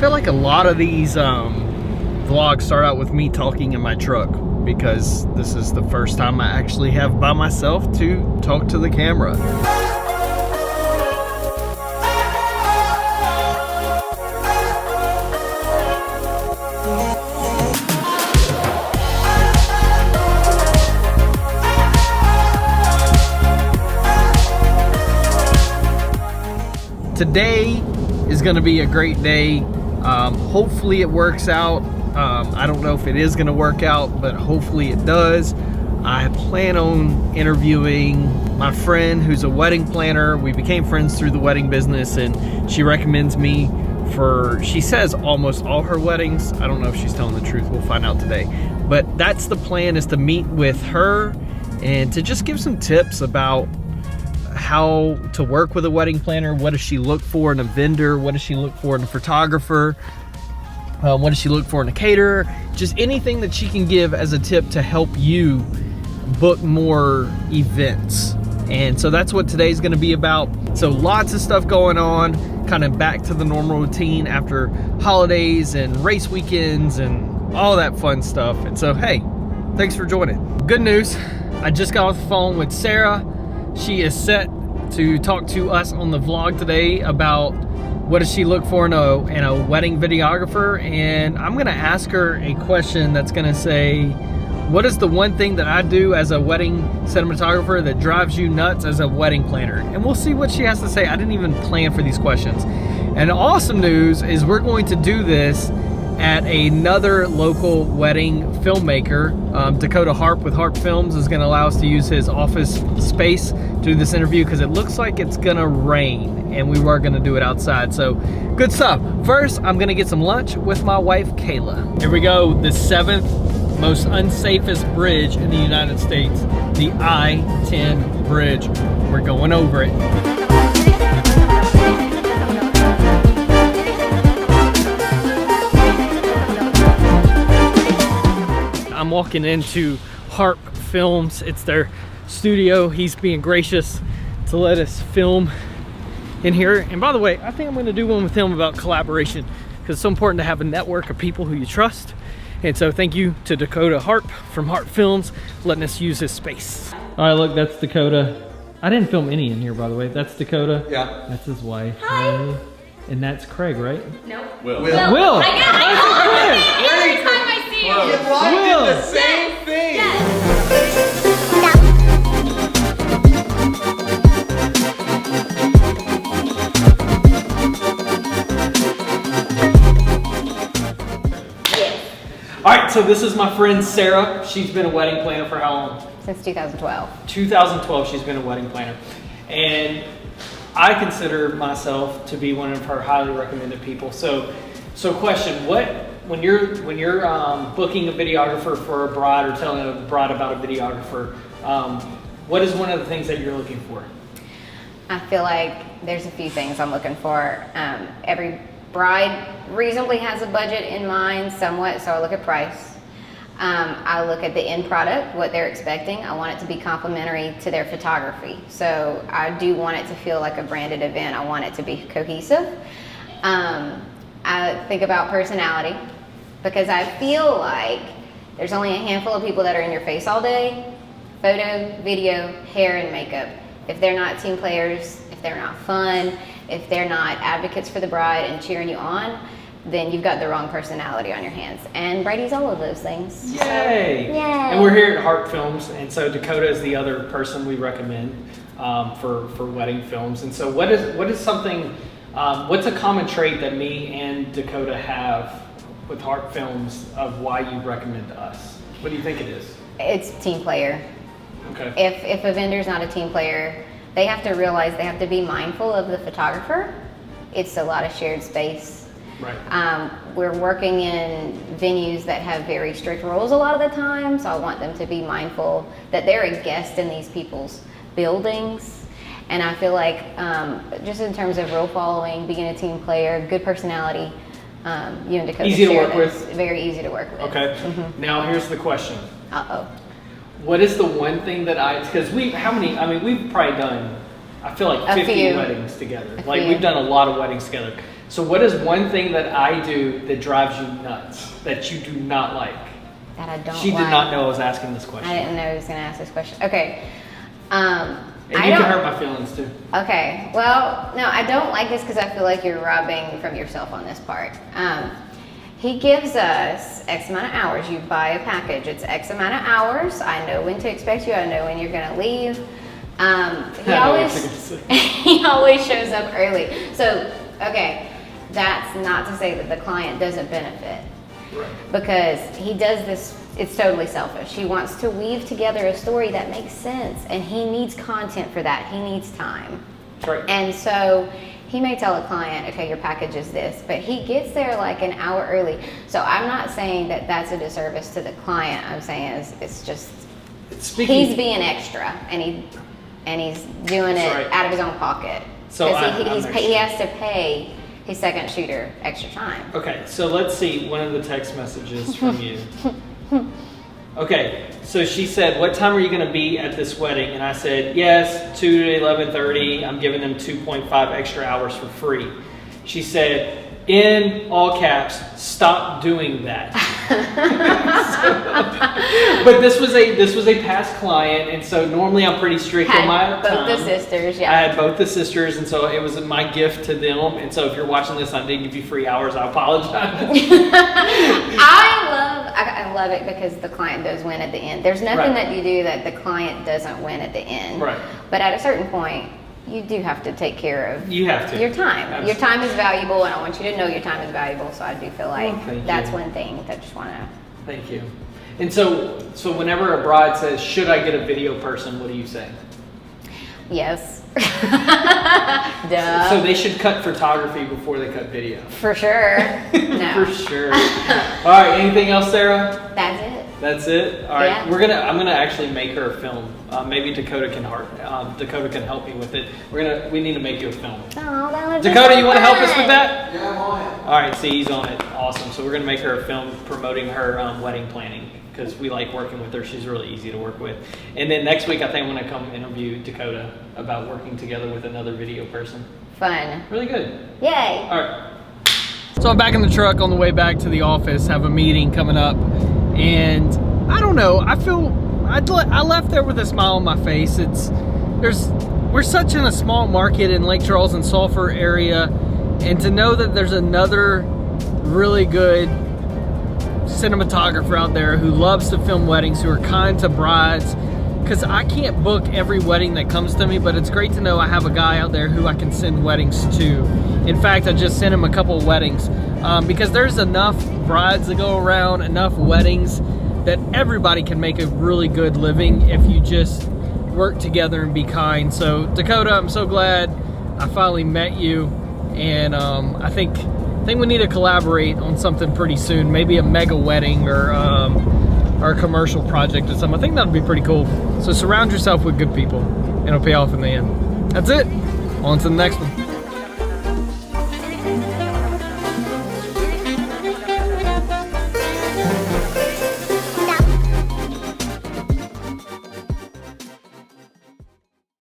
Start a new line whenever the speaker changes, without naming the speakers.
feel like a lot of these vlogs start out with me talking in my truck because this is the first time I actually have by myself to talk to the camera. Today is going to be a great day. Hopefully it works out. I don't know if it is going to work out, but hopefully it does. I plan on interviewing my friend who's a wedding planner. We became friends through the wedding business, and she recommends me for, she says, almost all her weddings. I don't know if she's telling the truth. We'll find out today. But that's the plan, is to meet with her and to just give some tips about how to work with a wedding planner. What does she look for in a vendor? What does she look for in a photographer? What does she look for in a caterer? Just anything that she can give as a tip to help you book more events. And so that's what today's going to be about. So lots of stuff going on, kind of back to the normal routine after holidays and race weekends and all that fun stuff. And so, hey, thanks for joining. Good news, I just got off the phone with Sarah. She is set to talk to us on the vlog today about what does she look for in a wedding videographer. And I'm gonna ask her a question that's gonna say, what is the one thing that I do as a wedding cinematographer that drives you nuts as a wedding planner? And we'll see what she has to say. I didn't even plan for these questions. And the awesome news is we're going to do this at another local wedding filmmaker. Dakota Harp with Harp Films is gonna allow us to use his office space to do this interview because it looks like it's gonna rain and we were gonna do it outside. So good stuff. First, I'm gonna get some lunch with my wife, Kayla. Here we go, the 7th most unsafest bridge in the United States, the I-10 bridge. We're going over it. I'm walking into Harp Films. It's their studio. He's being gracious to let us film in here. And by the way, I think I'm gonna do one with him about collaboration because it's so important to have a network of people who you trust. And so thank you to Dakota Harp from Harp Films letting us use his space. All right, look, that's Dakota. I didn't film any in here, by the way. That's Dakota.
Yeah.
That's his wife.
Hi.
And that's Craig, right?
Nope.
Will.
Will!
I every time I see you.
You did the same thing.
Yes.
All right, so this is my friend Sarah. She's been a wedding planner for how long?
Since 2012.
2012, she's been a wedding planner. And I consider myself to be one of her highly recommended people. So question, when you're booking a videographer for a bride or telling a bride about a videographer, what is one of the things that you're looking for?
I feel like there's a few things I'm looking for. Every bride reasonably has a budget in mind somewhat, so I look at price. I look at the end product, what they're expecting. I want it to be complementary to their photography. So I do want it to feel like a branded event. I want it to be cohesive. I think about personality because I feel like there's only a handful of people that are in your face all day. Photo, video, hair, and makeup. If they're not team players, if they're not fun, if they're not advocates for the bride and cheering you on, then you've got the wrong personality on your hands. And Brady's all of those things.
Yay!
So, yay!
And we're here at Harp Films, and so Dakota is the other person we recommend for wedding films. And so what is something, what's a common trait that me and Dakota have with Harp Films of why you recommend us? What do you think it is?
It's team player.
Okay.
If a vendor's not a team player, they have to realize they have to be mindful of the photographer. It's a lot of shared space.
Right.
We're working in venues that have very strict rules a lot of the time, so I want them to be mindful that they're a guest in these people's buildings. And I feel like just in terms of role following, being a team player, good personality, you and Dakota
easy to
share
work
this.
with.
Very easy to work with.
Okay.
Mm-hmm.
Now here's the question.
Uh-oh.
What is the one thing that because we've probably done, I feel like 50 weddings together. Like we've done a lot of weddings together. So what is one thing that I do that drives you nuts, that you do not like?
That I don't
She did
like.
not know I was asking this question.
I didn't know he was going to ask this question. Okay.
And
I
you
don't,
can hurt my feelings too.
Okay. Well, no, I don't like this because I feel like you're robbing from yourself on this part. He gives us X amount of hours. You buy a package. It's X amount of hours. I know when to expect you. I know when you're going to leave. He
know what you're gonna say.
he always shows up early. So, okay, that's not to say that the client doesn't benefit.
Right.
Because he does this, it's totally selfish. He wants to weave together a story that makes sense, and he needs content for that. He needs time.
That's right.
And so he may tell a client, okay, your package is this, but he gets there like an hour early. So I'm not saying that that's a disservice to the client. I'm saying it's just, he's being extra, and he's doing
That's
it
right.
out of his own pocket.
So
Because he has to pay his second shooter extra time.
Okay, so let's see one of the text messages from you. Okay, so she said, what time are you going to be at this wedding? And I said, yes, 2 to 11:30. I'm giving them 2.5 extra hours for free. She said, in all caps, stop doing that. But this was a past client, and so normally I'm pretty strict on my
Had both
time.
the sisters, yeah.
I had both the sisters, and so it was my gift to them. And so if you're watching this, I didn't give you free hours. I apologize.
I love it because the client does win at the end. There's nothing
Right.
that you do that the client doesn't win at the end.
Right.
But at a certain point, you do have to take care of
You have to.
your time.
Absolutely.
Your time is valuable, and I want you to know your time is valuable. So I do feel like
thank
that's
you.
one thing that I just want to.
Thank you. And so whenever a bride says, should I get a video person, what do you say?
Yes. Duh.
So they should cut photography before they cut video.
For sure. No.
For sure. All right, anything else, Sarah?
That's it.
That's it. All right,
Yeah.
I'm gonna actually make her a film. Maybe Dakota can help me with it. We need to make you a film.
Oh, that would be
Dakota,
so
you want to help us with
fun.
that?
Yeah, I'm on it.
All right, see, he's on it. Awesome. So we're gonna make her a film promoting her wedding planning because we like working with her. She's really easy to work with. And then next week, I think I'm gonna come interview Dakota about working together with another video person.
Fun.
Really good.
Yay.
All right. So I'm back in the truck on the way back to the office, have a meeting coming up, and I don't know, I feel, I left there with a smile on my face. We're such in a small market in Lake Charles and Sulphur area, and to know that there's another really good cinematographer out there who loves to film weddings, who are kind to brides, because I can't book every wedding that comes to me, but it's great to know I have a guy out there who I can send weddings to. In fact, I just sent him a couple of weddings because there's enough brides to go around, enough weddings that everybody can make a really good living if you just work together and be kind. So Dakota, I'm so glad I finally met you, and I think we need to collaborate on something pretty soon, maybe a mega wedding or a commercial project or something. I think that would be pretty cool. So surround yourself with good people and it'll pay off in the end. That's it. On to the next one.